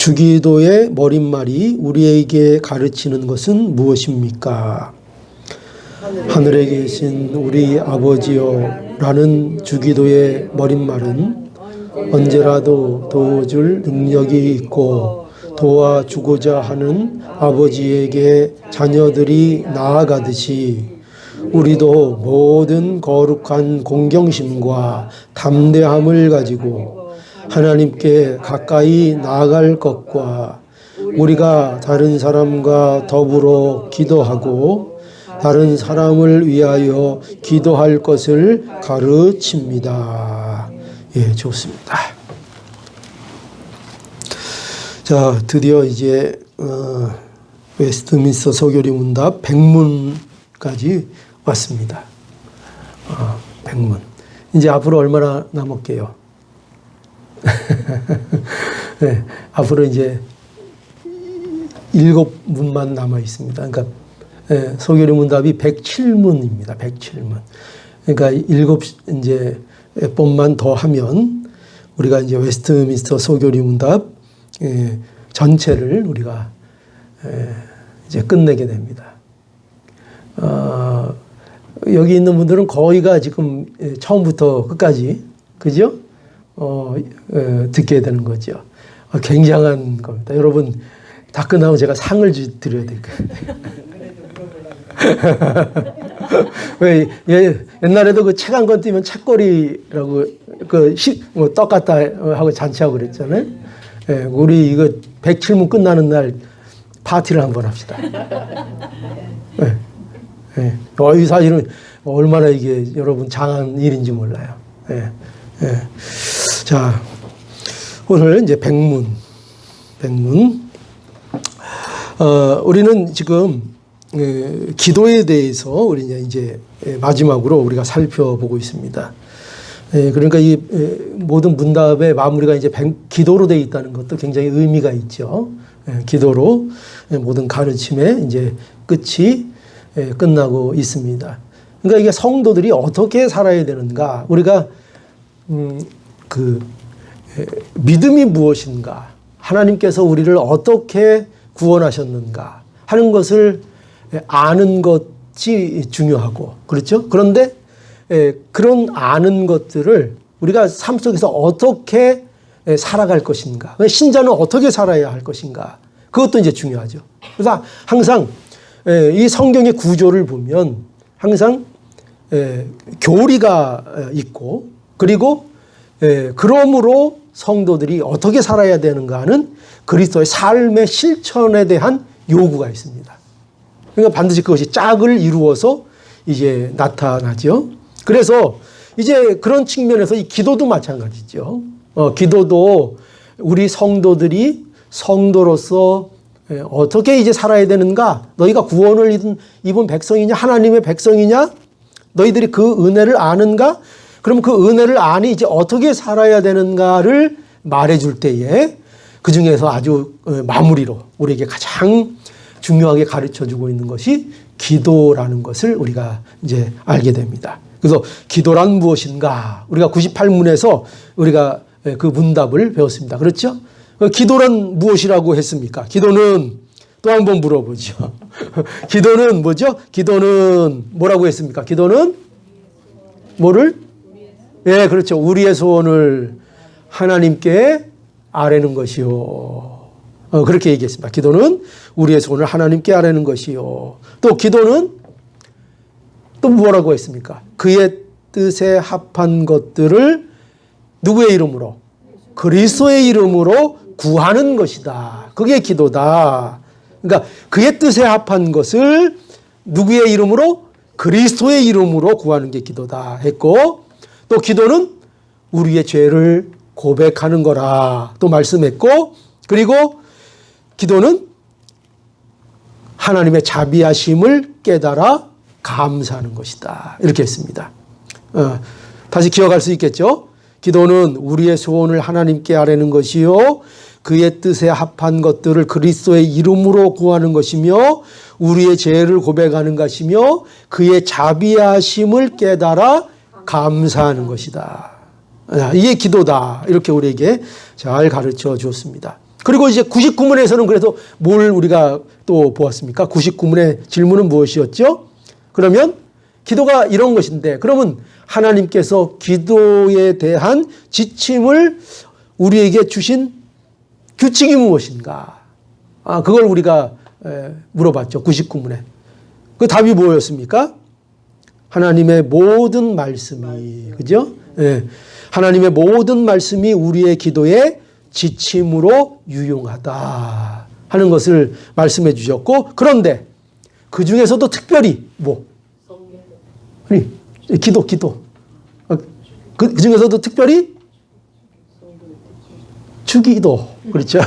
주기도의 머릿말이 우리에게 가르치는 것은 무엇입니까? 하늘에 계신 우리 아버지여 라는 주기도의 머릿말은 언제라도 도와줄 능력이 있고 도와주고자 하는 아버지에게 자녀들이 나아가듯이 우리도 모든 거룩한 공경심과 담대함을 가지고 하나님께 가까이 나아갈 것과 우리가 다른 사람과 더불어 기도하고 다른 사람을 위하여 기도할 것을 가르칩니다. 예, 좋습니다. 자, 드디어 이제 웨스트민스터 소교리 문답 100문까지 왔습니다. 100문. 이제 앞으로 얼마나 남을게요? 네, 앞으로 이제 7문만 남아 있습니다. 그러니까 소교리 문답이 107문입니다. 107문. 그러니까 7 이제 번만 더 하면 우리가 이제 웨스트민스터 소교리 문답 전체를 우리가 이제 끝내게 됩니다. 여기 있는 분들은 거의가 지금 처음부터 끝까지, 그죠? 듣게 되는 거죠. 굉장한 겁니다. 여러분, 다 끝나면 제가 상을 드려야 될 거예요. 왜, 옛날에도 그 책 한 권 띄면 책거리라고, 떡 갖다 하고 잔치하고 그랬잖아요. 우리 이거 107문 끝나는 날 파티를 한번 합시다. 이 사실은 얼마나 이게 여러분 장한 일인지 몰라요. 자, 오늘 이제 100문. 우리는 지금 기도에 대해서 우리 이제 마지막으로 우리가 살펴보고 있습니다. 그러니까 이 모든 문답의 마무리가 이제 기도로 되어 있다는 것도 굉장히 의미가 있죠. 기도로 모든 가르침의 이제 끝이 끝나고 있습니다. 그러니까 이게 성도들이 어떻게 살아야 되는가, 우리가 믿음이 무엇인가, 하나님께서 우리를 어떻게 구원하셨는가 하는 것을 아는 것이 중요하고, 그렇죠? 그런데 그런 아는 것들을 우리가 삶 속에서 어떻게 살아갈 것인가, 신자는 어떻게 살아야 할 것인가, 그것도 이제 중요하죠. 그래서 항상 이 성경의 구조를 보면 항상 교리가 있고, 그리고 그러므로 성도들이 어떻게 살아야 되는가 하는 그리스도의 삶의 실천에 대한 요구가 있습니다. 그러니까 반드시 그것이 짝을 이루어서 이제 나타나죠. 그래서 이제 그런 측면에서 이 기도도 마찬가지죠. 기도도 우리 성도들이 성도로서 어떻게 이제 살아야 되는가, 너희가 구원을 입은 백성이냐, 하나님의 백성이냐, 너희들이 그 은혜를 아는가, 그럼 그 은혜를 아니 이제 어떻게 살아야 되는가를 말해줄 때에 그 중에서 아주 마무리로 우리에게 가장 중요하게 가르쳐주고 있는 것이 기도라는 것을 우리가 이제 알게 됩니다. 그래서 기도란 무엇인가, 우리가 98문에서 우리가 그 문답을 배웠습니다. 그렇죠? 기도란 무엇이라고 했습니까? 기도는 또 한 번 물어보죠. 기도는 뭐죠? 기도는 뭐라고 했습니까? 기도는 뭐를? 예, 그렇죠. 우리의 소원을 하나님께 아뢰는 것이요. 그렇게 얘기했습니다. 기도는 우리의 소원을 하나님께 아뢰는 것이요. 또 기도는 또 뭐라고 했습니까? 그의 뜻에 합한 것들을 누구의 이름으로? 그리스도의 이름으로 구하는 것이다. 그게 기도다. 그러니까 그의 뜻에 합한 것을 누구의 이름으로? 그리스도의 이름으로 구하는 게 기도다 했고, 또 기도는 우리의 죄를 고백하는 거라 또 말씀했고, 그리고 기도는 하나님의 자비하심을 깨달아 감사하는 것이다. 이렇게 했습니다. 다시 기억할 수 있겠죠? 기도는 우리의 소원을 하나님께 아뢰는 것이요, 그의 뜻에 합한 것들을 그리스도의 이름으로 구하는 것이며, 우리의 죄를 고백하는 것이며, 그의 자비하심을 깨달아 감사하는 것이다. 이게 기도다. 이렇게 우리에게 잘 가르쳐 주었습니다. 그리고 이제 99문에서는 그래서 뭘 우리가 또 보았습니까? 99문의 질문은 무엇이었죠? 그러면 기도가 이런 것인데, 그러면 하나님께서 기도에 대한 지침을 우리에게 주신 규칙이 무엇인가? 그걸 우리가 물어봤죠. 99문에. 그 답이 뭐였습니까? 하나님의 모든 말씀이, 그죠? 예. 하나님의 모든 말씀이 우리의 기도에 지침으로 유용하다 하는 것을 말씀해 주셨고, 그런데 그 중에서도 특별히 아니, 기도. 그 중에서도 특별히 주기도. 그렇죠.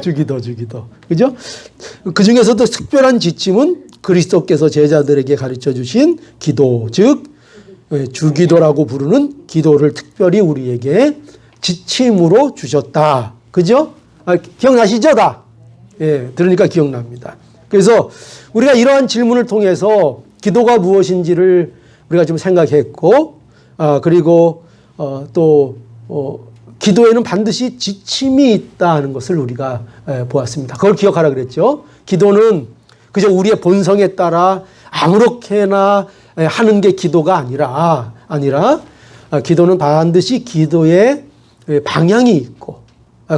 주기도. 그죠? 그 중에서도 특별한 지침은 그리스도께서 제자들에게 가르쳐 주신 기도, 즉, 주기도라고 부르는 기도를 특별히 우리에게 지침으로 주셨다. 그죠? 기억나시죠? 다? 예, 들으니까 기억납니다. 그래서 우리가 이러한 질문을 통해서 기도가 무엇인지를 우리가 좀 생각했고, 그리고 또 기도에는 반드시 지침이 있다는 것을 우리가 보았습니다. 그걸 기억하라 그랬죠. 기도는 그저 우리의 본성에 따라 아무렇게나 하는 게 기도가 아니라 기도는 반드시 기도의 방향이 있고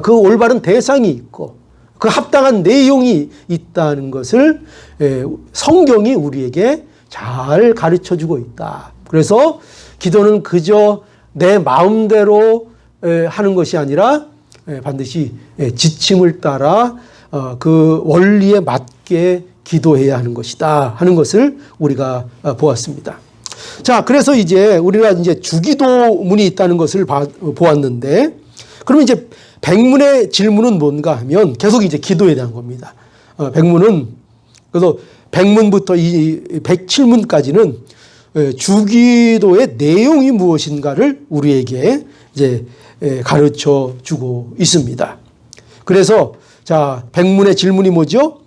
그 올바른 대상이 있고 그 합당한 내용이 있다는 것을 성경이 우리에게 잘 가르쳐주고 있다. 그래서 기도는 그저 내 마음대로 하는 것이 아니라 반드시 지침을 따라 그 원리에 맞게 기도해야 하는 것이다 하는 것을 우리가 보았습니다. 자, 그래서 이제 우리가 이제 주기도문이 있다는 것을 보았는데, 그러면 이제 백문의 질문은 뭔가 하면 계속 이제 기도에 대한 겁니다. 백문은 그래서 백문부터 이 107문까지는 주기도의 내용이 무엇인가를 우리에게 이제 가르쳐 주고 있습니다. 그래서 자, 백문의 질문이 뭐죠?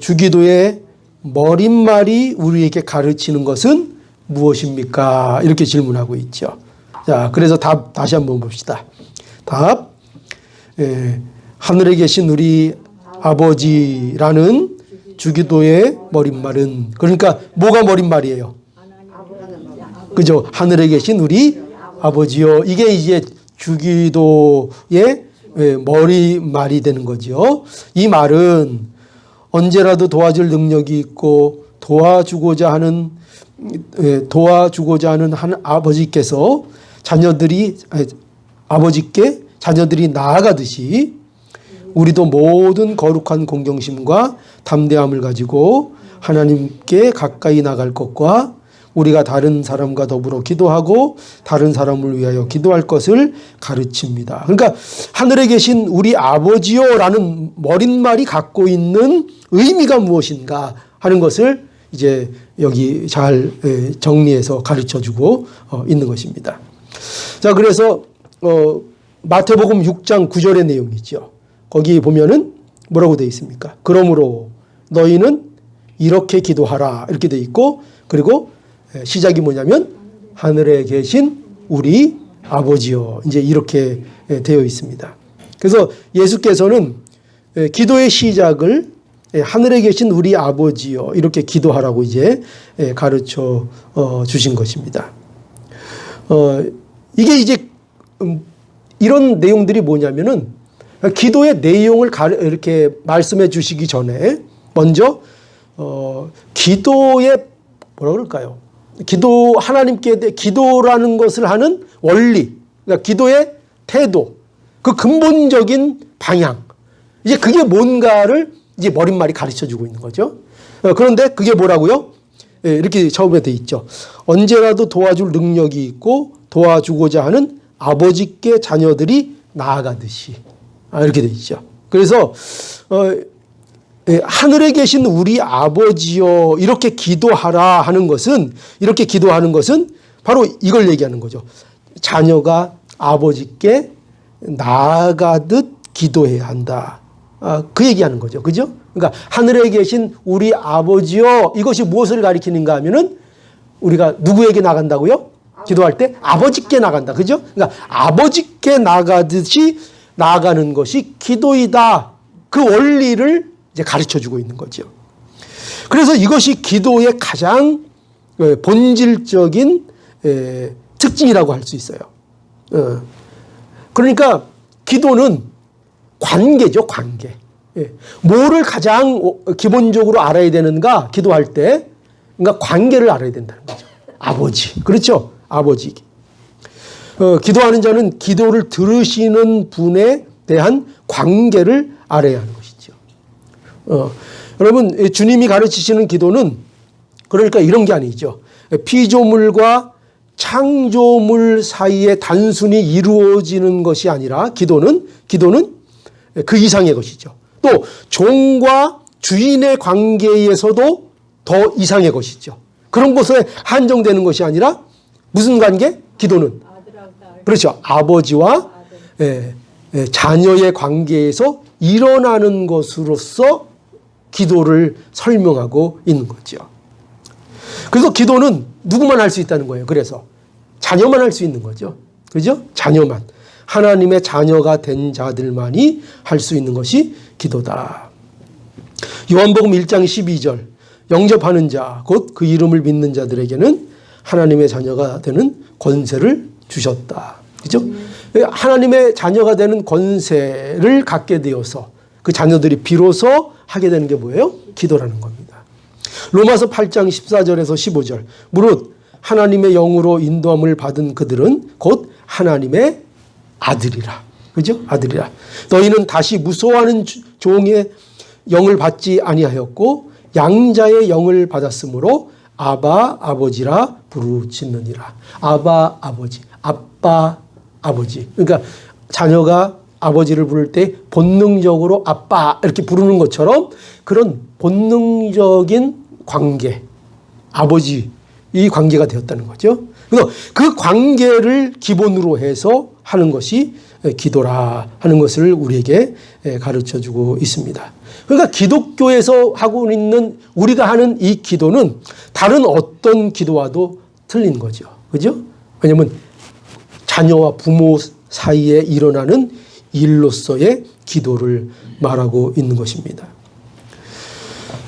주기도의 머릿말이 우리에게 가르치는 것은 무엇입니까? 이렇게 질문하고 있죠. 자, 그래서 답 다시 한번 봅시다. 답, 하늘에 계신 우리 아버지라는 주기도의 머릿말은, 그러니까 뭐가 머릿말이에요? 그죠? 하늘에 계신 우리 아버지요. 이게 이제 주기도의 머리말이 되는 거죠. 이 말은 언제라도 도와줄 능력이 있고 도와주고자 하는 아버지께서 아버지께 자녀들이 나아가듯이 우리도 모든 거룩한 공경심과 담대함을 가지고 하나님께 가까이 나갈 것과 우리가 다른 사람과 더불어 기도하고 다른 사람을 위하여 기도할 것을 가르칩니다. 그러니까 하늘에 계신 우리 아버지요라는 머릿말이 갖고 있는 의미가 무엇인가 하는 것을 이제 여기 잘 정리해서 가르쳐주고 있는 것입니다. 자, 그래서 마태복음 6장 9절의 내용이죠. 거기 보면은 뭐라고 되어 있습니까? 그러므로 너희는 이렇게 기도하라 이렇게 되어 있고, 그리고 시작이 뭐냐면 하늘에 계신 우리 아버지요, 이제 이렇게 되어 있습니다. 그래서 예수께서는 기도의 시작을 하늘에 계신 우리 아버지요 이렇게 기도하라고 이제 가르쳐 주신 것입니다. 이게 이제 이런 내용들이 뭐냐면은 기도의 내용을 이렇게 말씀해 주시기 전에 먼저 기도의 뭐라 그럴까요? 하나님께 기도라는 것을 하는 원리, 그러니까 기도의 태도, 그 근본적인 방향, 이제 그게 뭔가를 이제 머릿말이 가르쳐 주고 있는 거죠. 그런데 그게 뭐라고요? 이렇게 처음에 돼 있죠. 언제라도 도와줄 능력이 있고 도와주고자 하는 아버지께 자녀들이 나아가듯이, 이렇게 돼 있죠. 그래서 하늘에 계신 우리 아버지여 이렇게 기도하라 하는 것은, 이렇게 기도하는 것은 바로 이걸 얘기하는 거죠. 자녀가 아버지께 나아가듯 기도해야 한다. 그 얘기하는 거죠. 그죠? 그러니까 하늘에 계신 우리 아버지여, 이것이 무엇을 가리키는가 하면은 우리가 누구에게 나간다고요? 기도할 때 아버지께 나간다. 그죠? 그러니까 아버지께 나가듯이 나아가는 것이 기도이다. 그 원리를 이제 가르쳐 주고 있는 거죠. 그래서 이것이 기도의 가장 본질적인 특징이라고 할 수 있어요. 그러니까 기도는 관계죠, 관계. 뭐를 가장 기본적으로 알아야 되는가, 기도할 때? 그러니까 관계를 알아야 된다는 거죠. 아버지. 그렇죠? 아버지. 기도하는 자는 기도를 들으시는 분에 대한 관계를 알아야 하는 것이죠. 여러분, 주님이 가르치시는 기도는 그러니까 이런 게 아니죠. 피조물과 창조물 사이에 단순히 이루어지는 것이 아니라 기도는 그 이상의 것이죠. 또 종과 주인의 관계에서도 더 이상의 것이죠. 그런 것에 한정되는 것이 아니라 무슨 관계? 기도는. 그렇죠. 아버지와 자녀의 관계에서 일어나는 것으로서 기도를 설명하고 있는 거죠. 그래서 기도는 누구만 할 수 있다는 거예요. 그래서 자녀만 할 수 있는 거죠. 그죠? 자녀만. 하나님의 자녀가 된 자들만이 할 수 있는 것이 기도다. 요한복음 1장 12절. 영접하는 자, 곧 그 이름을 믿는 자들에게는 하나님의 자녀가 되는 권세를 주셨다. 그죠? 하나님의 자녀가 되는 권세를 갖게 되어서 그 자녀들이 비로소 하게 되는 게 뭐예요? 기도라는 겁니다. 로마서 8장 14절에서 15절. 무릇 하나님의 영으로 인도함을 받은 그들은 곧 하나님의 아들이라. 그죠? 아들이라. 너희는 다시 무서워하는 종의 영을 받지 아니하였고 양자의 영을 받았으므로 아바 아버지라 부르짖느니라. 아바 아버지, 아빠 아버지. 그러니까 자녀가 아버지를 부를 때 본능적으로 아빠 이렇게 부르는 것처럼 그런 본능적인 관계, 아버지 이 관계가 되었다는 거죠. 그래서 그 관계를 기본으로 해서 하는 것이 기도라 하는 것을 우리에게 가르쳐주고 있습니다. 그러니까 기독교에서 하고 있는 우리가 하는 이 기도는 다른 어떤 기도와도 틀린 거죠. 그죠? 왜냐하면 자녀와 부모 사이에 일어나는 일로서의 기도를 말하고 있는 것입니다.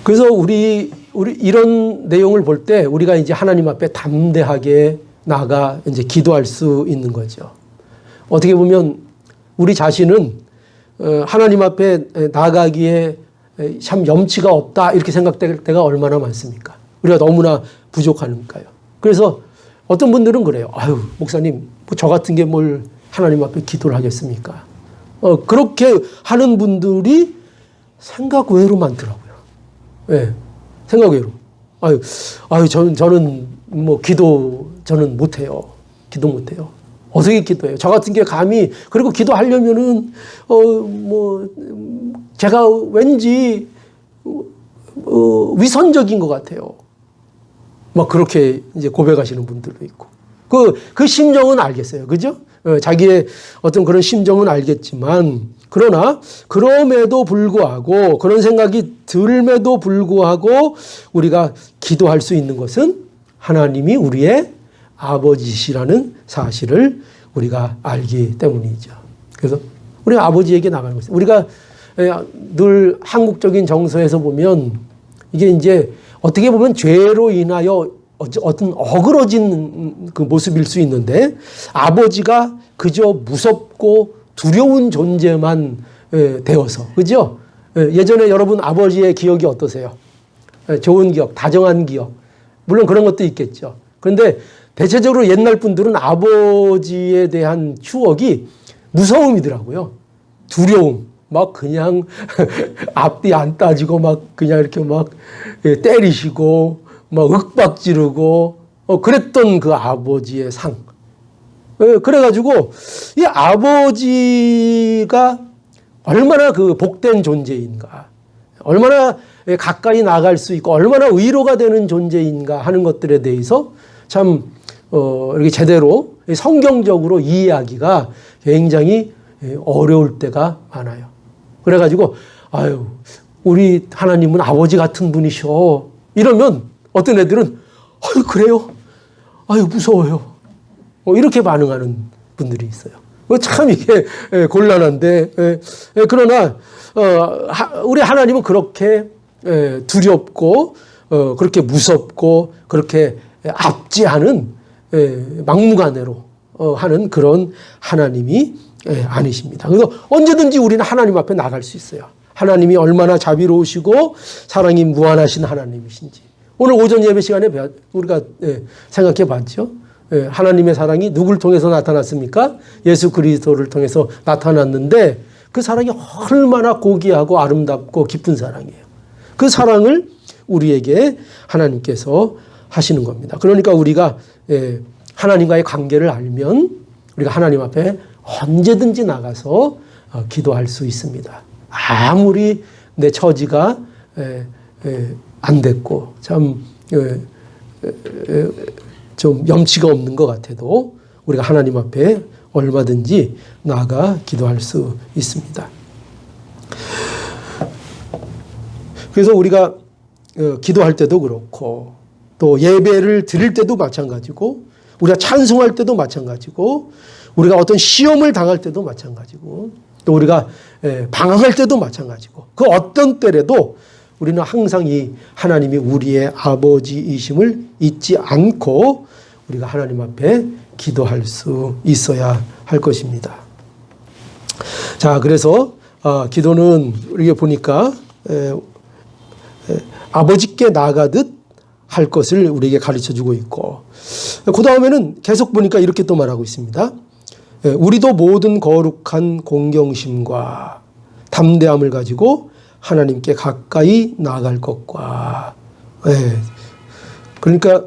그래서 우리 이런 내용을 볼 때 우리가 이제 하나님 앞에 담대하게 나가 이제 기도할 수 있는 거죠. 어떻게 보면 우리 자신은 하나님 앞에 나가기에 참 염치가 없다 이렇게 생각될 때가 얼마나 많습니까? 우리가 너무나 부족하니까요. 그래서 어떤 분들은 그래요. 아유, 목사님, 저 같은 게 뭘 하나님 앞에 기도를 하겠습니까? 그렇게 하는 분들이 생각 외로 많더라고요. 네, 생각 외로. 저는 뭐 저는 못해요. 기도 못해요. 어떻게 기도해요? 저 같은 게 감히, 그리고 기도하려면은, 제가 왠지, 위선적인 것 같아요. 막 그렇게 이제 고백하시는 분들도 있고. 그 심정은 알겠어요. 그죠? 자기의 어떤 그런 심정은 알겠지만, 그러나, 그럼에도 불구하고, 그런 생각이 들음에도 불구하고, 우리가 기도할 수 있는 것은 하나님이 우리의 아버지시라는 사실을 우리가 알기 때문이죠. 그래서 우리 아버지에게 나가는 것입니다. 우리가 늘 한국적인 정서에서 보면 이게 이제 어떻게 보면 죄로 인하여 어떤 어그러진 그 모습일 수 있는데 아버지가 그저 무섭고 두려운 존재만 되어서, 그죠? 예전에 여러분 아버지의 기억이 어떠세요? 좋은 기억, 다정한 기억. 물론 그런 것도 있겠죠. 그런데 대체적으로 옛날 분들은 아버지에 대한 추억이 무서움이더라고요. 두려움. 막 그냥 앞뒤 안 따지고 막 그냥 이렇게 막 때리시고 막 윽박지르고 그랬던 그 아버지의 상. 그래가지고 이 아버지가 얼마나 그 복된 존재인가. 얼마나 가까이 나갈 수 있고 얼마나 위로가 되는 존재인가 하는 것들에 대해서 참 이렇게 제대로 성경적으로 이해하기가 굉장히 어려울 때가 많아요. 그래가지고 아유 우리 하나님은 아버지 같은 분이셔 이러면 어떤 애들은 아유 그래요? 아유 무서워요. 이렇게 반응하는 분들이 있어요. 참 이게 곤란한데, 그러나 우리 하나님은 그렇게 두렵고 그렇게 무섭고 그렇게 압제하는 막무가내로 하는 그런 하나님이 아니십니다. 그래서 언제든지 우리는 하나님 앞에 나갈 수 있어요. 하나님이 얼마나 자비로우시고 사랑이 무한하신 하나님이신지. 오늘 오전 예배 시간에 우리가 생각해 봤죠. 하나님의 사랑이 누굴 통해서 나타났습니까? 예수 그리스도를 통해서 나타났는데 그 사랑이 얼마나 고귀하고 아름답고 깊은 사랑이에요. 그 사랑을 우리에게 하나님께서 하시는 겁니다. 그러니까 우리가 하나님과의 관계를 알면 우리가 하나님 앞에 언제든지 나가서 기도할 수 있습니다. 아무리 내 처지가 안 됐고 좀 염치가 없는 것 같아도 우리가 하나님 앞에 얼마든지 나가 기도할 수 있습니다. 그래서 우리가 기도할 때도 그렇고 또 예배를 드릴 때도 마찬가지고 우리가 찬송할 때도 마찬가지고 우리가 어떤 시험을 당할 때도 마찬가지고 또 우리가 방황할 때도 마찬가지고 그 어떤 때라도 우리는 항상 이 하나님이 우리의 아버지이심을 잊지 않고 우리가 하나님 앞에 기도할 수 있어야 할 것입니다. 자, 그래서 기도는 우리가 보니까 아버지께 나아가듯 할 것을 우리에게 가르쳐주고 있고 그 다음에는 계속 보니까 이렇게 또 말하고 있습니다. 우리도 모든 거룩한 공경심과 담대함을 가지고 하나님께 가까이 나아갈 것과 그러니까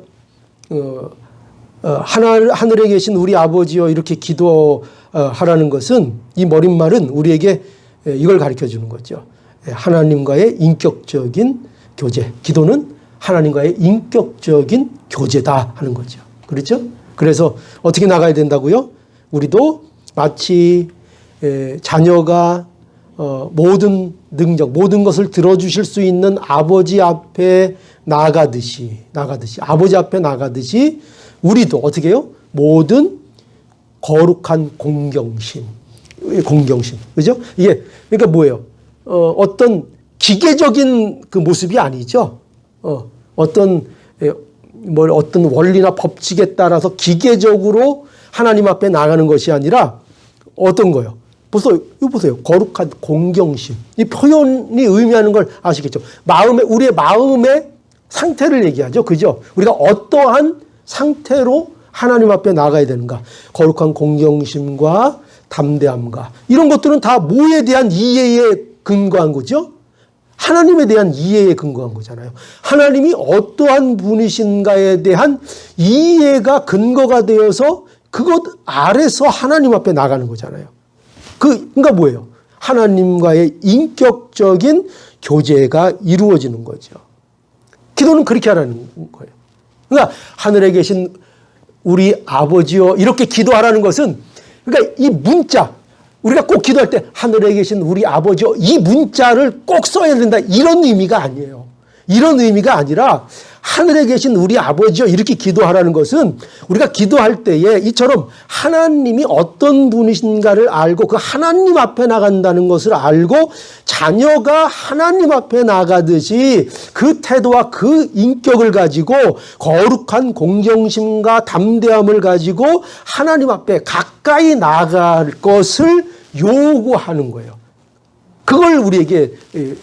하늘에 계신 우리 아버지여 이렇게 기도하라는 것은 이 머릿말은 우리에게 이걸 가르쳐주는 거죠. 하나님과의 인격적인 교제. 기도는 하나님과의 인격적인 교제다 하는 거죠. 그렇죠? 그래서 어떻게 나가야 된다고요? 우리도 마치 자녀가 모든 능력, 모든 것을 들어주실 수 있는 아버지 앞에 나가듯이 아버지 앞에 나가듯이 우리도 어떻게 해요? 모든 거룩한 공경심, 그죠? 이게 그러니까 뭐예요? 어떤 기계적인 그 모습이 아니죠. 어떤 원리나 법칙에 따라서 기계적으로 하나님 앞에 나가는 것이 아니라 어떤 거요? 이거 보세요. 거룩한 공경심. 이 표현이 의미하는 걸 아시겠죠? 우리의 마음의 상태를 얘기하죠. 그죠? 우리가 어떠한 상태로 하나님 앞에 나가야 되는가? 거룩한 공경심과 담대함과 이런 것들은 다 뭐에 대한 이해에 근거한 거죠? 하나님에 대한 이해에 근거한 거잖아요. 하나님이 어떠한 분이신가에 대한 이해가 근거가 되어서 그것 아래서 하나님 앞에 나가는 거잖아요. 그러니까 뭐예요? 하나님과의 인격적인 교제가 이루어지는 거죠. 기도는 그렇게 하라는 거예요. 그러니까 하늘에 계신 우리 아버지여 이렇게 기도하라는 것은 그러니까 이 문자 우리가 꼭 기도할 때 하늘에 계신 우리 아버지여 이 문자를 꼭 써야 된다 이런 의미가 아니에요. 이런 의미가 아니라 하늘에 계신 우리 아버지여 이렇게 기도하라는 것은 우리가 기도할 때에 이처럼 하나님이 어떤 분이신가를 알고 그 하나님 앞에 나간다는 것을 알고 자녀가 하나님 앞에 나가듯이 그 태도와 그 인격을 가지고 거룩한 공경심과 담대함을 가지고 하나님 앞에 가까이 나갈 것을 요구하는 거예요. 그걸 우리에게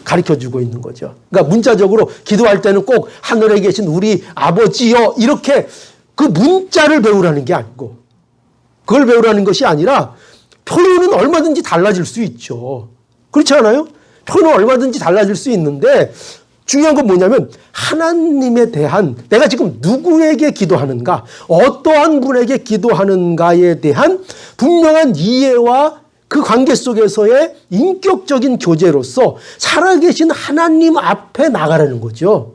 가르쳐주고 있는 거죠. 그러니까 문자적으로 기도할 때는 꼭 하늘에 계신 우리 아버지여 이렇게 그 문자를 배우라는 게 아니고 그걸 배우라는 것이 아니라 표현은 얼마든지 달라질 수 있죠. 그렇지 않아요? 표현은 얼마든지 달라질 수 있는데 중요한 건 뭐냐면 하나님에 대한 내가 지금 누구에게 기도하는가 어떠한 분에게 기도하는가에 대한 분명한 이해와 그 관계 속에서의 인격적인 교제로서 살아계신 하나님 앞에 나가라는 거죠.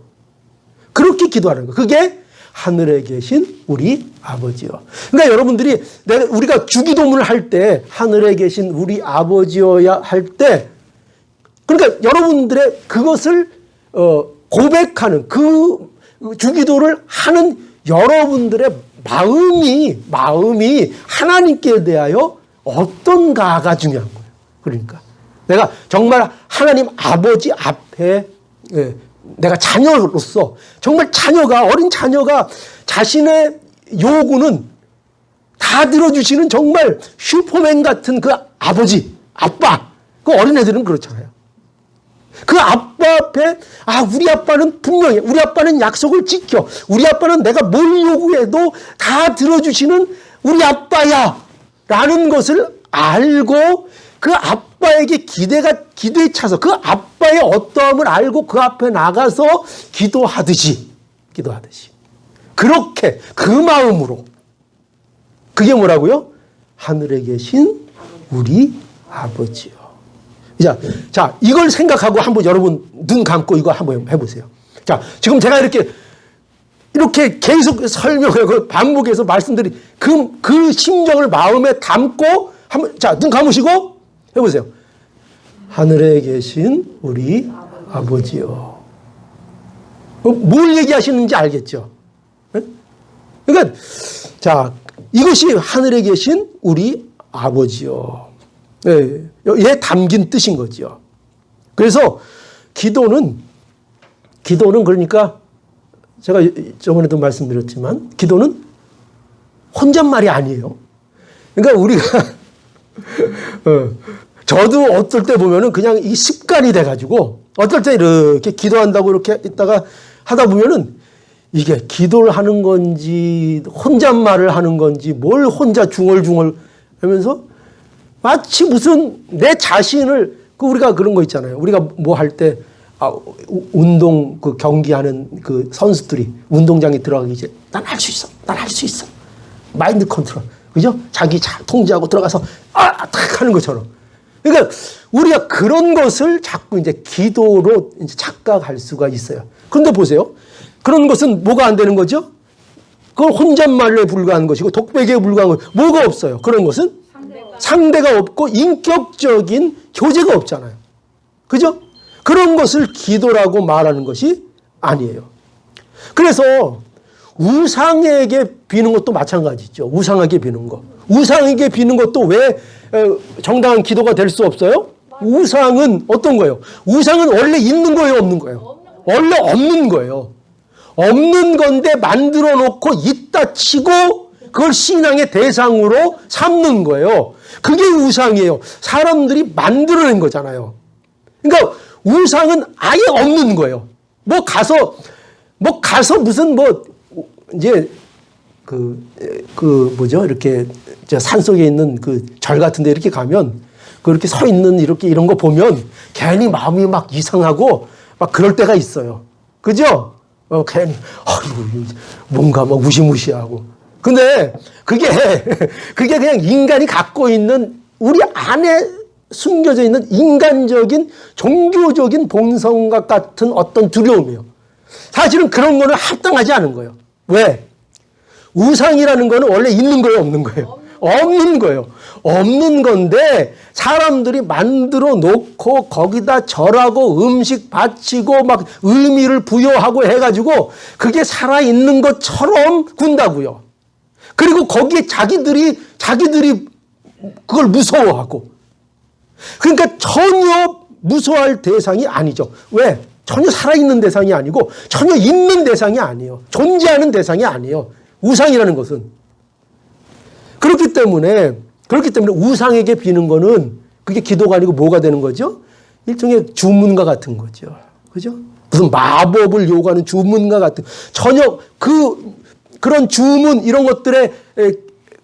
그렇게 기도하는 거예요. 그게 하늘에 계신 우리 아버지요. 그러니까 여러분들이 우리가 주기도문을 할 때 하늘에 계신 우리 아버지여야 할 때 그러니까 여러분들의 그것을 고백하는 그 주기도를 하는 여러분들의 마음이 하나님께 대하여 어떤가가 중요한 거예요. 그러니까 내가 정말 하나님 아버지 앞에 내가 자녀로서 정말 어린 자녀가 자신의 요구는 다 들어주시는 정말 슈퍼맨 같은 그 아버지, 아빠. 그 어린애들은 그렇잖아요. 그 아빠 앞에 우리 아빠는 분명히 우리 아빠는 약속을 지켜. 우리 아빠는 내가 뭘 요구해도 다 들어주시는 우리 아빠야. 라는 것을 알고 그 아빠에게 기대에 차서 그 아빠의 어떠함을 알고 그 앞에 나가서 기도하듯이 그렇게 그 마음으로 그게 뭐라고요? 하늘에 계신 우리 아버지요. 자, 이걸 생각하고 한번 여러분 눈 감고 이거 한번 해보세요. 자, 지금 제가 이렇게 계속 설명하고 반복해서 말씀드린 그 심정을 마음에 담고 자, 눈 감으시고 해보세요. 하늘에 계신 우리 아버지요. 뭘 얘기하시는지 알겠죠? 그러니까 자, 이것이 하늘에 계신 우리 아버지요. 에 담긴 뜻인 거죠. 그래서 기도는 그러니까 제가 저번에도 말씀드렸지만 기도는 혼잣말이 아니에요. 그러니까 우리가 저도 어떨 때 보면은 그냥 이 습관이 돼가지고 어떨 때 이렇게 기도한다고 이렇게 있다가 하다 보면은 이게 기도를 하는 건지 혼잣말을 하는 건지 뭘 혼자 중얼중얼 하면서 마치 무슨 내 자신을 우리가 그런 거 있잖아요. 우리가 뭐 할 때 운동 그 경기하는 그 선수들이 운동장에 들어가기 전에 난 할 수 있어. 난 할 수 있어. 마인드 컨트롤. 그죠? 자기 잘 통제하고 들어가서 탁 하는 것처럼. 그러니까 우리가 그런 것을 자꾸 이제 기도로 이제 착각할 수가 있어요. 그런데 보세요. 그런 것은 뭐가 안 되는 거죠? 그건 혼잣말에 불과한 것이고 독백에 불과한 것. 뭐가 없어요? 그런 것은 상대가 없고 인격적인 교제가 없잖아요. 그죠? 그런 것을 기도라고 말하는 것이 아니에요. 그래서 우상에게 비는 것도 마찬가지죠. 우상에게 비는 거. 우상에게 비는 것도 왜 정당한 기도가 될 수 없어요? 우상은 어떤 거예요? 우상은 원래 있는 거예요? 없는 거예요? 원래 없는 거예요. 없는 건데 만들어 놓고 있다 치고 그걸 신앙의 대상으로 삼는 거예요. 그게 우상이에요. 사람들이 만들어낸 거잖아요. 그러니까 우상은 아예 없는 거예요. 가서 무슨 이제 뭐죠? 이렇게 산 속에 있는 그 절 같은 데 이렇게 가면 그렇게 서 있는 이런 거 보면 괜히 마음이 막 이상하고 막 그럴 때가 있어요. 그죠? 괜히 뭔가 막 무시무시하고. 근데 그게 그냥 인간이 갖고 있는 우리 안에 숨겨져 있는 인간적인 종교적인 본성과 같은 어떤 두려움이에요. 사실은 그런 거는 합당하지 않은 거예요. 왜? 우상이라는 거는 원래 있는 거예요, 없는 거예요? 없는 거예요. 없는 건데 사람들이 만들어 놓고 거기다 절하고 음식 바치고 막 의미를 부여하고 해가지고 그게 살아있는 것처럼 군다고요. 그리고 거기에 자기들이 그걸 무서워하고. 그러니까 전혀 무서워할 대상이 아니죠. 왜? 전혀 살아있는 대상이 아니고 전혀 있는 대상이 아니에요. 존재하는 대상이 아니에요. 우상이라는 것은. 그렇기 때문에 우상에게 비는 거는 그게 기도가 아니고 뭐가 되는 거죠? 일종의 주문과 같은 거죠. 그죠? 무슨 마법을 요구하는 주문과 같은. 전혀 그런 주문 이런 것들의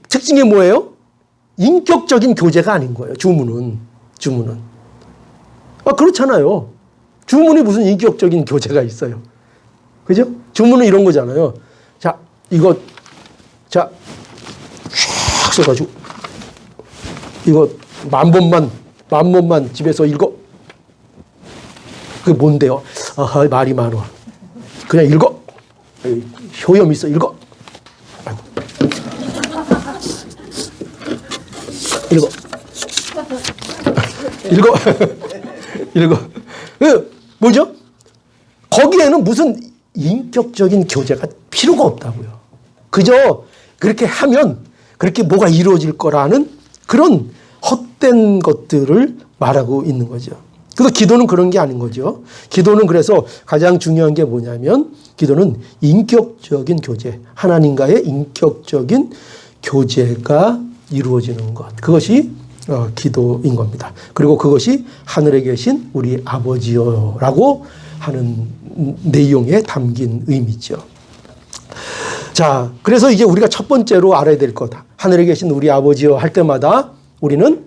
특징이 뭐예요? 인격적인 교제가 아닌 거예요. 주문은. 그렇잖아요. 주문이 무슨 인격적인 교제가 있어요. 그죠? 주문은 이런 거잖아요. 자, 이거 쫙 써가지고 이거 만 번만 집에서 읽어. 그게 뭔데요? 말이 많아. 그냥 읽어. 효염 있어. 읽어. 아이고. 읽어. 뭐죠? 거기에는 무슨 인격적인 교제가 필요가 없다고요. 그저 그렇게 하면 그렇게 뭐가 이루어질 거라는 그런 헛된 것들을 말하고 있는 거죠. 그래서 기도는 그런 게 아닌 거죠. 기도는 그래서 가장 중요한 게 뭐냐면 기도는 인격적인 교제, 하나님과의 인격적인 교제가 이루어지는 것. 그것이 기도인 겁니다. 그리고 그것이 하늘에 계신 우리 아버지여라고 하는 내용에 담긴 의미죠. 자, 그래서 이제 우리가 첫 번째로 알아야 될 것, 하늘에 계신 우리 아버지여 할 때마다 우리는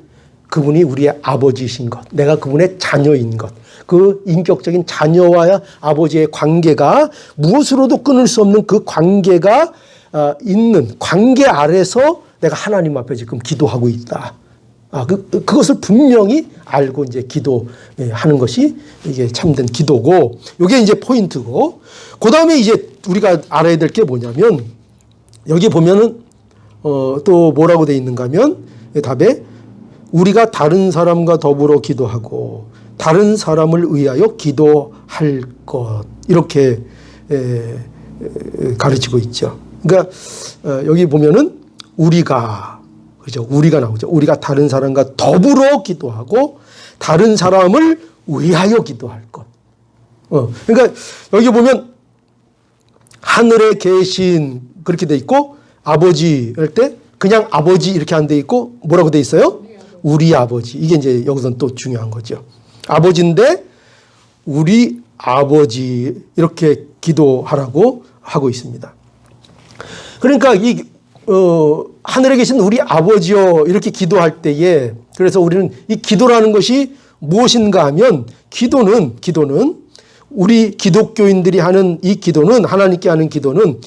그분이 우리의 아버지이신 것, 내가 그분의 자녀인 것, 그 인격적인 자녀와 아버지의 관계가 무엇으로도 끊을 수 없는 그 관계가 있는 관계 아래서 내가 하나님 앞에 지금 기도하고 있다. 그것을 분명히 알고 이제 기도하는 것이 이게 참된 기도고, 이게 이제 포인트고, 그 다음에 이제 우리가 알아야 될 게 뭐냐면, 여기 보면은, 또 뭐라고 돼 있는가 하면, 답에, 우리가 다른 사람과 더불어 기도하고, 다른 사람을 위하여 기도할 것, 이렇게 가르치고 있죠. 그러니까, 여기 보면은, 우리가, 그죠? 우리가 나오죠. 우리가 다른 사람과 더불어 기도하고 다른 사람을 위하여 기도할 것. 그러니까 여기 보면 하늘에 계신 그렇게 돼 있고 아버지 할 때 그냥 아버지 이렇게 안 돼 있고 뭐라고 돼 있어요? 우리 아버지. 이게 이제 여기서는 또 중요한 거죠. 아버지인데 우리 아버지 이렇게 기도하라고 하고 있습니다. 그러니까 하늘에 계신 우리 아버지여 이렇게 기도할 때에, 그래서 우리는 이 기도라는 것이 무엇인가 하면 기도는 우리 기독교인들이 하는 이 기도는, 하나님께 하는 기도는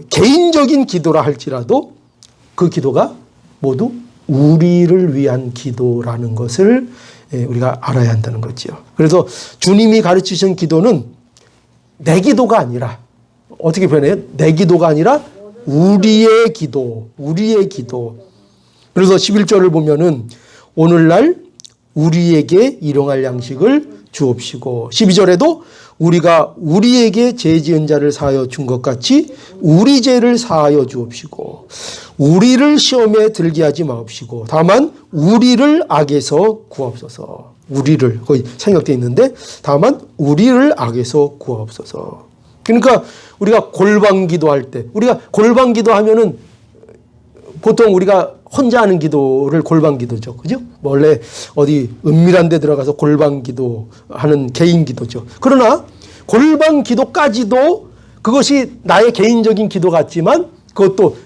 개인적인 기도라 할지라도 그 기도가 모두 우리를 위한 기도라는 것을 우리가 알아야 한다는 거죠. 그래서 주님이 가르치신 기도는 내 기도가 아니라, 어떻게 표현해요? 내 기도가 아니라 우리의 기도. 그래서 11절을 보면은 오늘날 우리에게 일용할 양식을 주옵시고, 12절에도 우리가 우리에게 죄 지은 자를 사하여 준 것 같이 우리 죄를 사하여 주옵시고, 우리를 시험에 들게 하지 마옵시고 다만 우리를 악에서 구하옵소서. 우리를 거기 생각되어 있는데 다만 우리를 악에서 구하옵소서. 그러니까 우리가 골방 기도할 때, 우리가 골방 기도하면은 보통 우리가 혼자 하는 기도를 골방 기도죠. 그죠? 원래 어디 은밀한 데 들어가서 골방 기도하는 개인 기도죠. 그러나 골방 기도까지도 그것이 나의 개인적인 기도 같지만 그것도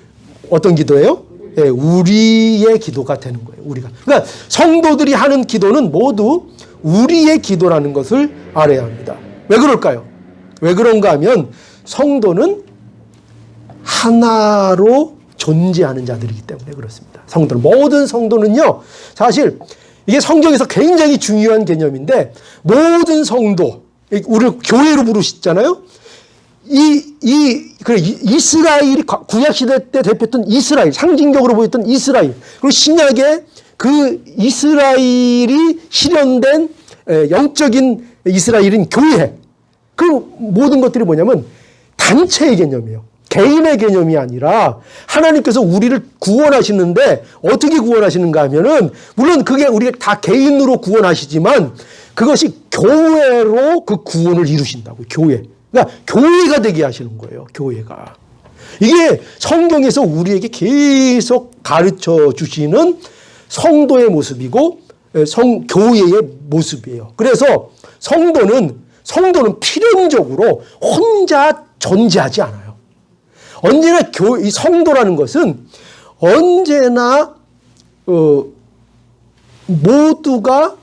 어떤 기도예요? 예, 우리의 기도가 되는 거예요. 우리가. 그러니까 성도들이 하는 기도는 모두 우리의 기도라는 것을 알아야 합니다. 왜 그럴까요? 왜 그런가 하면 성도는 하나로 존재하는 자들이기 때문에 그렇습니다. 성도는, 모든 성도는요, 사실 이게 성경에서 굉장히 중요한 개념인데, 모든 성도, 우리를 교회로 부르시잖아요. 이스라엘이 구약시대 때 대표했던 이스라엘, 상징적으로 보였던 이스라엘, 그리고 신약에 그 이스라엘이 실현된 영적인 이스라엘인 교회, 그 모든 것들이 뭐냐면 단체의 개념이에요. 개인의 개념이 아니라 하나님께서 우리를 구원하시는데 어떻게 구원하시는가 하면은, 물론 그게 우리가 다 개인으로 구원하시지만 그것이 교회로 그 구원을 이루신다고. 교회. 그러니까 교회가 되게 하시는 거예요. 교회가. 이게 성경에서 우리에게 계속 가르쳐 주시는 성도의 모습이고 교회의 모습이에요. 그래서 성도는 필연적으로 혼자 존재하지 않아요. 언제나 이 성도라는 것은 언제나 모두가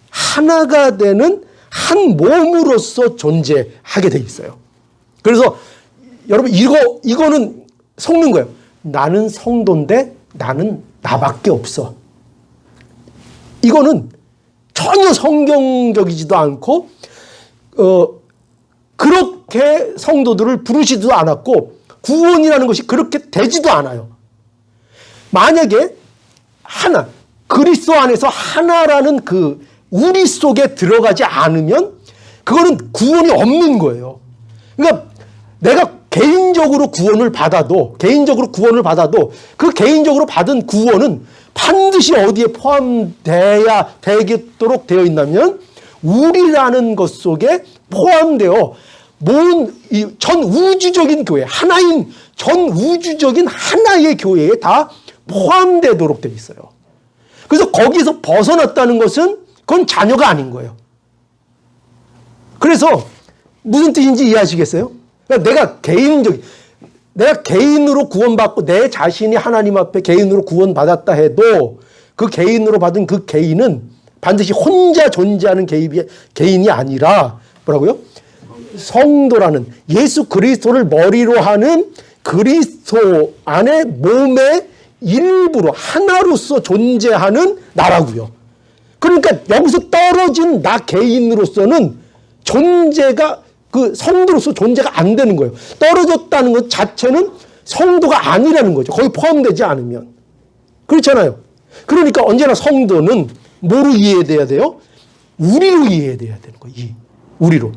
하나가 되는 한 몸으로서 존재하게 돼 있어요. 그래서 여러분 이거는 속는 거예요. 나는 성도인데 나는 나밖에 없어. 이거는 전혀 성경적이지도 않고 그렇게 성도들을 부르시지도 않았고 구원이라는 것이 그렇게 되지도 않아요. 만약에 하나, 그리스도 안에서 하나라는 그 우리 속에 들어가지 않으면 그거는 구원이 없는 거예요. 그러니까 내가 개인적으로 구원을 받아도 그 개인적으로 받은 구원은 반드시 어디에 포함돼야 되겠도록 되어 있냐면 우리라는 것 속에 포함되어 전 우주적인 교회, 하나인 전 우주적인 하나의 교회에 다 포함되도록 되어 있어요. 그래서 거기서 벗어났다는 것은 그건 자녀가 아닌 거예요. 그래서 무슨 뜻인지 이해하시겠어요? 그러니까 내가 개인으로 구원받고 내 자신이 하나님 앞에 개인으로 구원받았다 해도 그 개인으로 받은 그 개인은 반드시 혼자 존재하는 개인이 아니라 뭐라고요? 성도라는 예수 그리스도를 머리로 하는 그리스도 안에 몸의 일부로 하나로서 존재하는 나라고요. 그러니까 여기서 떨어진 나 개인으로서는 존재가 그 성도로서 존재가 안 되는 거예요. 떨어졌다는 것 자체는 성도가 아니라는 거죠. 거기 포함되지 않으면. 그렇잖아요. 그러니까 언제나 성도는 뭐로 이해돼야 돼요? 우리로 이해돼야 되는 거예요. 우리로.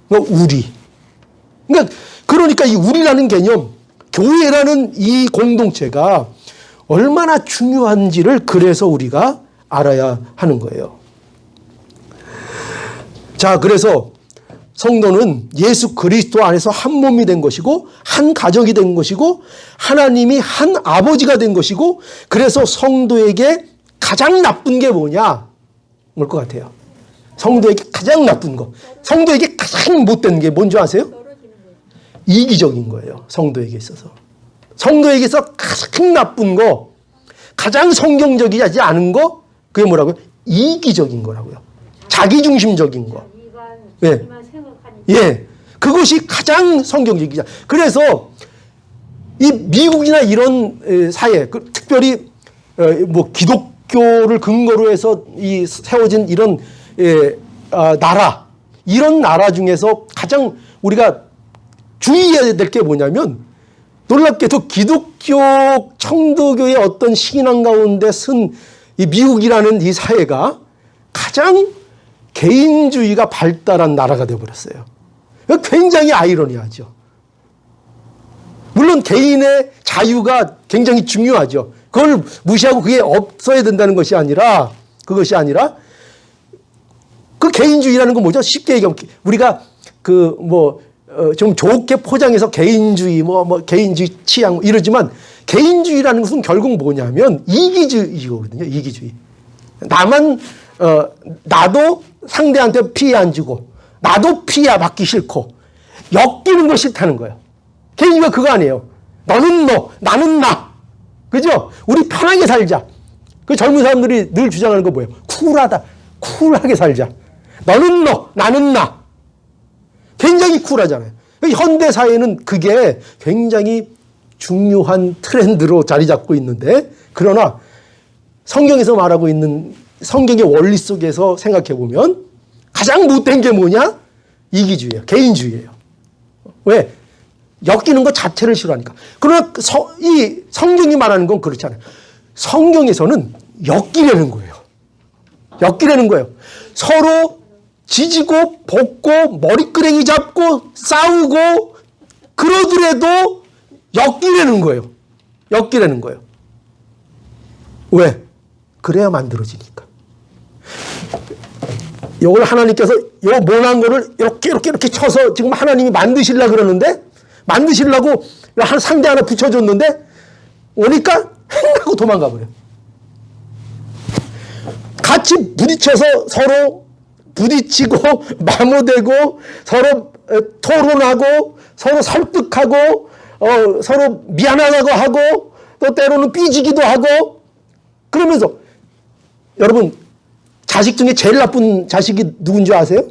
그러니까 우리. 그러니까 이 우리라는 개념, 교회라는 이 공동체가 얼마나 중요한지를 그래서 우리가 알아야 하는 거예요. 자, 그래서 성도는 예수 그리스도 안에서 한 몸이 된 것이고 한 가족이 된 것이고 하나님이 한 아버지가 된 것이고 그래서 성도에게 가장 나쁜 게 뭐냐? 뭘 것 같아요? 성도에게 가장 나쁜 거. 성도에게 가장 못된 게 뭔지 아세요? 이기적인 거예요. 성도에게 있어서. 성도에게 있어서 가장 나쁜 거, 가장 성경적이지 않은 거, 그게 뭐라고요? 이기적인 거라고요. 자기중심적인 거. 예. 예. 그것이 가장 성경적이죠. 그래서 이 미국이나 이런 사회, 특별히 뭐 기독교를 근거로 해서 세워진 이런 나라, 이런 나라 중에서 가장 우리가 주의해야 될 게 뭐냐면 놀랍게도 기독교 청도교의 어떤 신앙 가운데 쓴 이 미국이라는 이 사회가 가장 개인주의가 발달한 나라가 되어버렸어요. 굉장히 아이러니하죠. 물론 개인의 자유가 굉장히 중요하죠. 그걸 무시하고 그게 없어야 된다는 것이 아니라 그것이 아니라 그 개인주의라는 건 뭐죠? 쉽게 얘기하면 우리가 좀 좋게 포장해서 개인주의, 개인주의 취향 이러지만 개인주의라는 것은 결국 뭐냐면 이기주의거든요. 이기주의. 나도 상대한테 피해 안 주고 나도 피해 받기 싫고 엮이는 거 싫다는 거예요. 개인주의가 그거 아니에요. 너는 너, 나는 나. 그죠? 우리 편하게 살자. 그 젊은 사람들이 늘 주장하는 거 뭐예요? 쿨하게 살자. 너는 너, 나는 나. 굉장히 쿨하잖아요. 현대 사회는 그게 굉장히 중요한 트렌드로 자리 잡고 있는데, 그러나 성경에서 말하고 있는 성경의 원리 속에서 생각해 보면 가장 못된 게 뭐냐? 이기주의예요. 개인주의예요. 왜? 엮이는 것 자체를 싫어하니까. 그러나 이 성경이 말하는 건 그렇지 않아요. 성경에서는 엮이려는 거예요. 엮이려는 거예요. 서로 지지고 볶고 머리끄댕이 잡고 싸우고 그러더라도 엮이려는 거예요. 엮이려는 거예요. 왜? 그래야 만들어지니까. 이걸 하나님께서 이 모난 거를 이렇게 쳐서 지금 하나님이 만드시려고 그러는데, 만드시려고 한 상대 하나 붙여줬는데 오니까 행하고 도망가 버려요. 같이 부딪혀서 서로 부딪히고 마모되고 서로 토론하고 서로 설득하고 서로 미안하다고 하고 또 때로는 삐지기도 하고 그러면서, 여러분 자식 중에 제일 나쁜 자식이 누군지 아세요?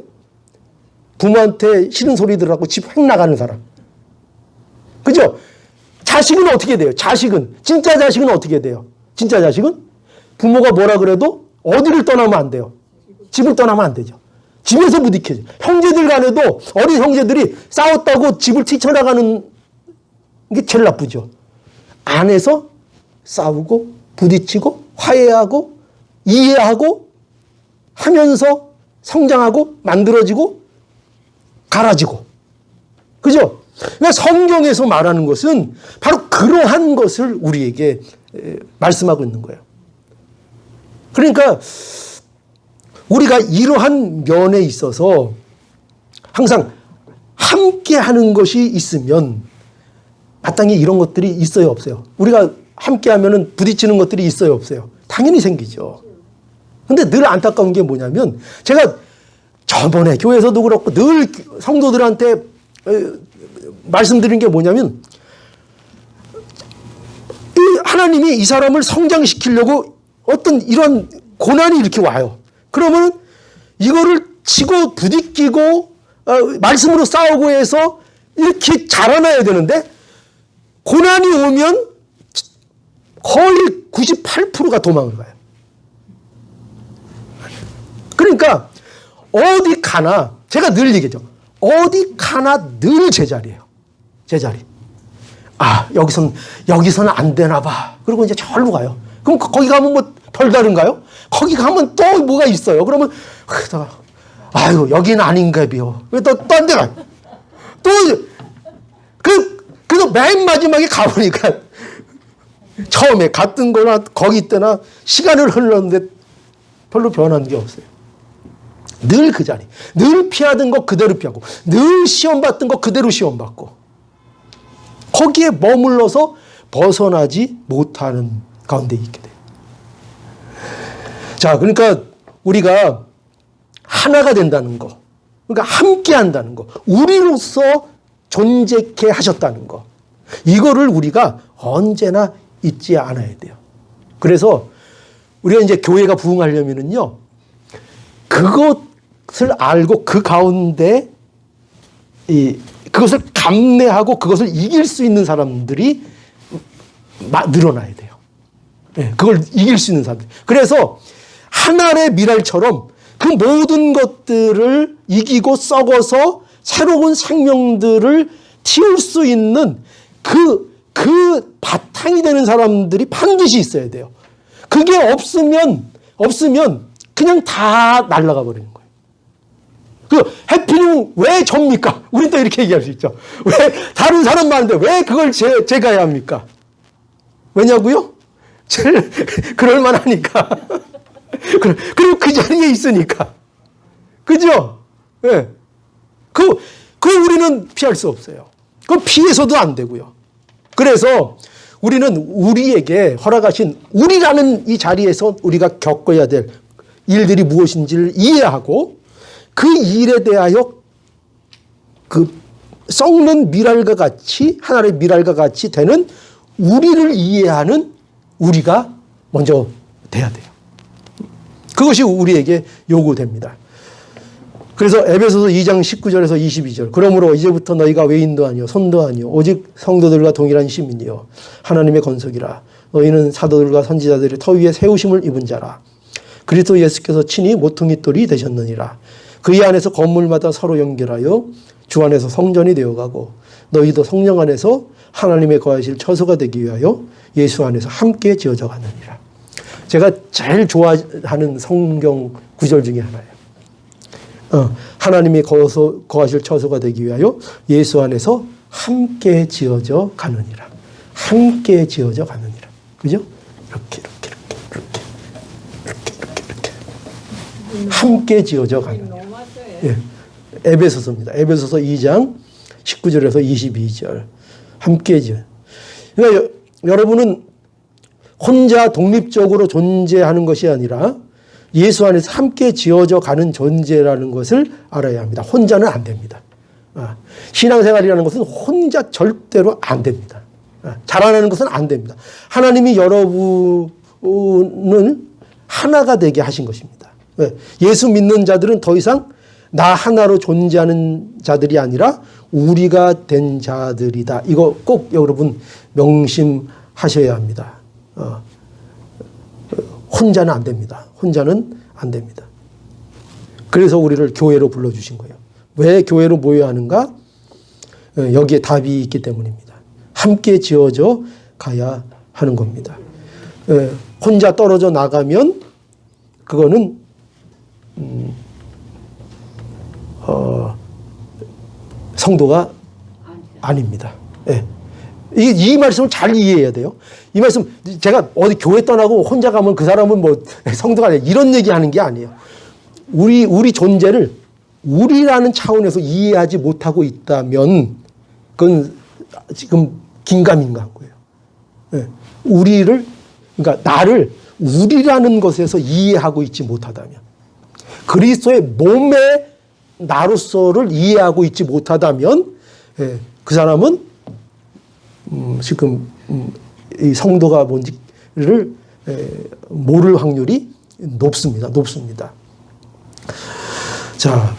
부모한테 싫은 소리 들어갖고 집 획 나가는 사람. 그죠? 자식은 어떻게 돼요? 진짜 자식은 어떻게 돼요? 진짜 자식은 부모가 뭐라 그래도 어디를 떠나면 안 돼요. 집을 떠나면 안 되죠. 집에서 부딪혀요. 형제들 간에도 어린 형제들이 싸웠다고 집을 뛰쳐나가는 게 제일 나쁘죠. 안에서 싸우고 부딪히고 화해하고 이해하고 하면서 성장하고 만들어지고 갈아지고. 그죠? 그러니까 성경에서 말하는 것은 바로 그러한 것을 우리에게 말씀하고 있는 거예요. 그러니까 우리가 이러한 면에 있어서 항상 함께 하는 것이 있으면 마땅히 이런 것들이 있어요, 없어요? 우리가 함께 하면은 부딪히는 것들이 있어요, 없어요? 당연히 생기죠. 근데 늘 안타까운 게 뭐냐면 제가 저번에 교회에서도 그렇고 늘 성도들한테 말씀드린 게 뭐냐면 하나님이 이 사람을 성장시키려고 어떤 이런 고난이 이렇게 와요. 그러면 이거를 치고 부딪히고 말씀으로 싸우고 해서 이렇게 자라나야 되는데 고난이 오면 거의 98%가 도망을 가요. 그러니까 어디 가나 제가 늘 얘기하죠. 어디 가나 늘 제자리예요. 제자리. 아, 여기서는 안 되나 봐. 그리고 이제 저리로 가요. 그럼 거기 가면 뭐 별다른가요? 거기 가면 또 뭐가 있어요. 그러면 아유, 여기는 아닌가 봐요. 딴 데 가요. 또 그래서 맨 마지막에 가보니까 처음에 갔던 거나 거기 때나 시간을 흘렀는데 별로 변한 게 없어요. 늘 그 자리. 늘 피하던 거 그대로 피하고 늘 시험 봤던 거 그대로 시험 받고 거기에 머물러서 벗어나지 못하는 가운데 있게 돼요. 자, 그러니까 우리가 하나가 된다는 거, 그러니까 함께 한다는 거, 우리로서 존재케 하셨다는 거, 이거를 우리가 언제나 잊지 않아야 돼요. 그래서 우리가 이제 교회가 부흥하려면은요, 그것을 알고 그 가운데 그것을 감내하고 그것을 이길 수 있는 사람들이 늘어나야 돼요. 네, 그걸 이길 수 있는 사람들. 그래서 한 알의 밀알처럼 그 모든 것들을 이기고 썩어서 새로운 생명들을 틔울 수 있는 그 바탕이 되는 사람들이 반드시 있어야 돼요. 그게 없으면 그냥 다 날아가 버리는 거예요. 그 해피는 왜 접니까? 우린 또 이렇게 얘기할 수 있죠. 왜 다른 사람 많은데 왜 그걸 제가 해야 합니까? 왜냐고요? 그럴 만하니까. 그리고 그 자리에 있으니까. 그죠? 예. 네. 그 우리는 피할 수 없어요. 그 피해서도 안 되고요. 그래서 우리는 우리에게 허락하신 우리라는 이 자리에서 우리가 겪어야 될 일들이 무엇인지를 이해하고 그 일에 대하여 그 썩는 밀알과 같이 하나의 밀알과 같이 되는 우리를 이해하는 우리가 먼저 돼야 돼요. 그것이 우리에게 요구됩니다. 그래서 에베소서 2장 19절에서 22절 그러므로 이제부터 너희가 외인도 아니요 손도 아니요 오직 성도들과 동일한 시민이요 하나님의 건속이라 너희는 사도들과 선지자들의 터 위에 세우심을 입은 자라 그리스도 예수께서 친히 모퉁이 돌이 되셨느니라 그의 안에서 건물마다 서로 연결하여 주 안에서 성전이 되어가고 너희도 성령 안에서 하나님의 거하실 처소가 되기 위하여 예수 안에서 함께 지어져 가느니라. 제가 제일 좋아하는 성경 구절 중에 하나예요. 하나님이 거하실 처소가 되기 위하여 예수 안에서 함께 지어져 가느니라. 함께 지어져 가느니라. 그죠? 이렇게. 함께 지어져 가느니라. 예. 에베소서입니다. 에베소서 2장 19절에서 22절. 함께 지어. 그러니까 여러분은 혼자 독립적으로 존재하는 것이 아니라 예수 안에서 함께 지어져 가는 존재라는 것을 알아야 합니다. 혼자는 안 됩니다. 신앙생활이라는 것은 혼자 절대로 안 됩니다. 자라나는 것은 안 됩니다. 하나님이 여러분을 하나가 되게 하신 것입니다. 예수 믿는 자들은 더 이상 나 하나로 존재하는 자들이 아니라 우리가 된 자들이다. 이거 꼭 여러분 명심하셔야 합니다. 혼자는 안 됩니다. 혼자는 안 됩니다. 그래서 우리를 교회로 불러주신 거예요. 왜 교회로 모여야 하는가? 여기에 답이 있기 때문입니다. 함께 지어져 가야 하는 겁니다. 혼자 떨어져 나가면 그거는 성도가 아닙니다. 이 말씀을 잘 이해해야 돼요. 이 말씀, 제가 어디 교회 떠나고 혼자 가면 그 사람은 뭐 성도가 아니에요. 이런 얘기 하는 게 아니에요. 우리 존재를 우리라는 차원에서 이해하지 못하고 있다면 그건 지금 긴가민가한 거예요. 네. 그러니까 나를 우리라는 것에서 이해하고 있지 못하다면, 그리스도의 몸의 나로서를 이해하고 있지 못하다면, 그 사람은 지금 이 성도가 뭔지를 모를 확률이 높습니다. 자,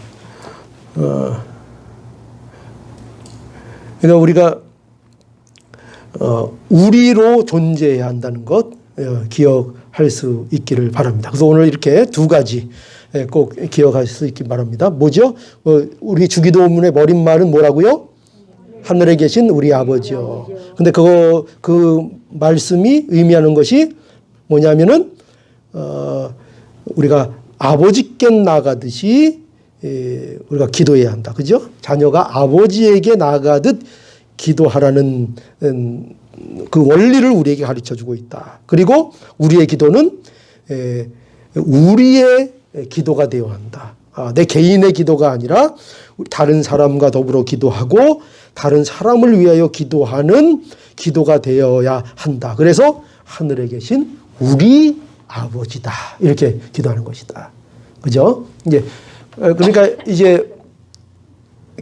그러니까 우리가 우리로 존재해야 한다는 것 기억할 수 있기를 바랍니다. 그래서 오늘 이렇게 두 가지 꼭 기억할 수 있기 바랍니다. 뭐죠? 우리 주기도문의 머릿말은 뭐라고요? 하늘에 계신 우리 아버지요. 근데 그 말씀이 의미하는 것이 뭐냐면은 우리가 아버지께 나가듯이 우리가 기도해야 한다. 그죠? 자녀가 아버지에게 나가듯 기도하라는 그 원리를 우리에게 가르쳐 주고 있다. 그리고 우리의 기도는 우리의 기도가 되어야 한다. 내 개인의 기도가 아니라 다른 사람과 더불어 기도하고 다른 사람을 위하여 기도하는 기도가 되어야 한다. 그래서 하늘에 계신 우리 아버지다. 이렇게 기도하는 것이다. 그죠? 그러니까 이제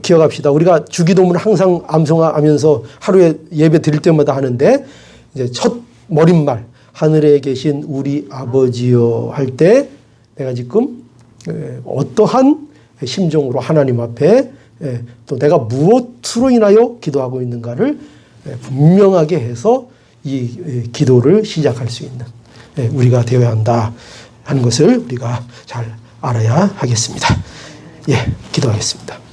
기억합시다. 우리가 주기도문을 항상 암송하면서 하루에 예배 드릴 때마다 하는데, 이제 첫 머릿말, 하늘에 계신 우리 아버지여 할 때 내가 지금 어떠한 심정으로 하나님 앞에 또 내가 무엇으로 인하여 기도하고 있는가를 분명하게 해서 이 기도를 시작할 수 있는 우리가 되어야 한다 하는 것을 우리가 잘 알아야 하겠습니다. 예, 기도하겠습니다.